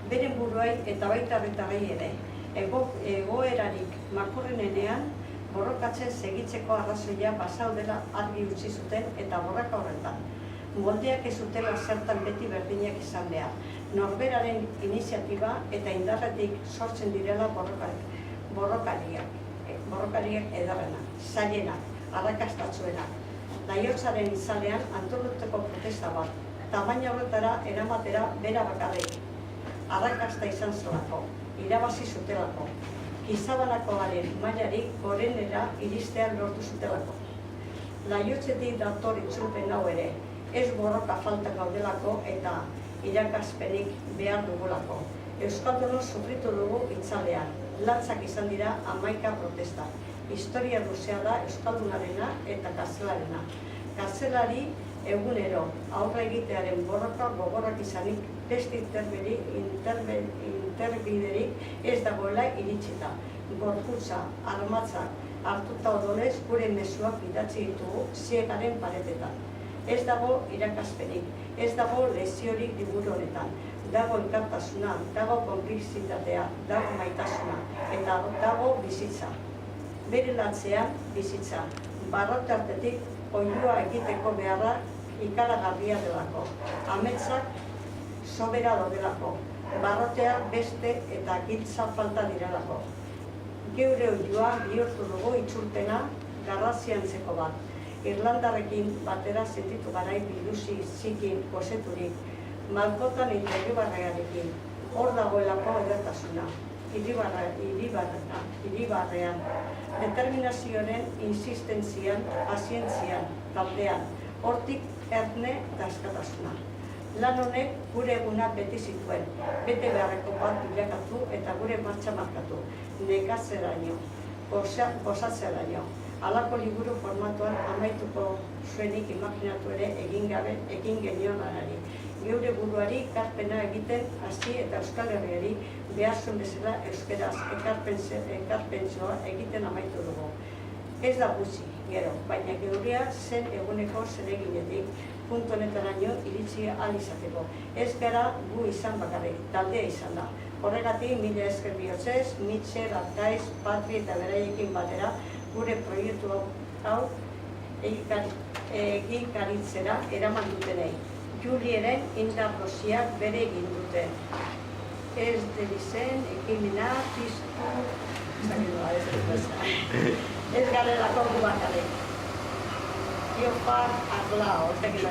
beren buruai eta baita herritarrei ere. Egoerarik makurrenean borrokatzen segitzeko arrazoia basaudela argi utzi zuten eta borraka horretan. Moldeak ez zutela zertan beti berdinak izan behar. Norberaren iniziatiba eta indarretik sortzen direla borrokariak ederrenak, zailenak, arrakastatzuenak. Laiotzaren izalean antolatutako protesta bat, tamaina horretara eramatera bera bakarrik. Arrakasta izan zelako, irabazi zutelako. Gizabanakoaren mailarik gorenera iristean lortu zutelako. Laiotzetik dator itzulpen hau ere, ez borroka falta gaudelako eta irakaspenik behar dugulako. Euskaldunok sufritu dugu itzalean, latzak izan dira 11 protesta. Historia luzea da euskaldunarena eta kartzelarena. Kartzelari egunero aurre egitearen borroka gogorrak izanik beste interbiderik ez dagoela iritsita. Gorputza, armatzak hartuta odolez gure mezuak idatzi ditugu ziegaren paretetan. Ez dago irakaspenik, ez dago leziorik liburu honetan. Dago elkartasuna, dago konplizitatea, dago maitasuna eta dago bizitza. Bere latzean bizitza, barrote artetik oilua egiteko beharra ikaragarria delako. Ametsak sobera daudelako, barrotea beste eta giltza falta direlako. Geure oilua bihurtu dugu itzulpena garraziantzeko bat. Irlandarrekin batera sentitu garai biluzi zikin poseturik, malkotan eta iribarrearekin. Hor dagoelako edertasuna, iribarrean, determinazioaren insistentzian, pazientzian, taldean, hortik erne eta askatasuna. Lan honek gure eguna beti zituen, bete beharreko bat bilakatu eta gure martxa markatu, nekatzeraino, gozatzeraino. Halako liburu formatuan amaituko zuenik imaginatu ere egin genion lanari. Geure buruari ekarpena egiten hasi eta Euskal Herriari behar zuen bezala euskeraz ekarpentzioa egiten amaitu dugu. Ez da gutxi, gero, baina geurea zen eguneko zereginetik puntu honetaraino iritsi ahal izateko. Ez gara gu izan bakarrik, taldea izan da. Horregatik, mila esker bihotzez, Mitxer, Arkaiz, Patri eta beraiekin batera gure proiektu hau egikaritzera eraman dutenei. Julieren indar rosiak bere egin dute. Ez delizen, ekimena, piztu, ez garelako gu bakarrik. Iopar, arlao, ez dakit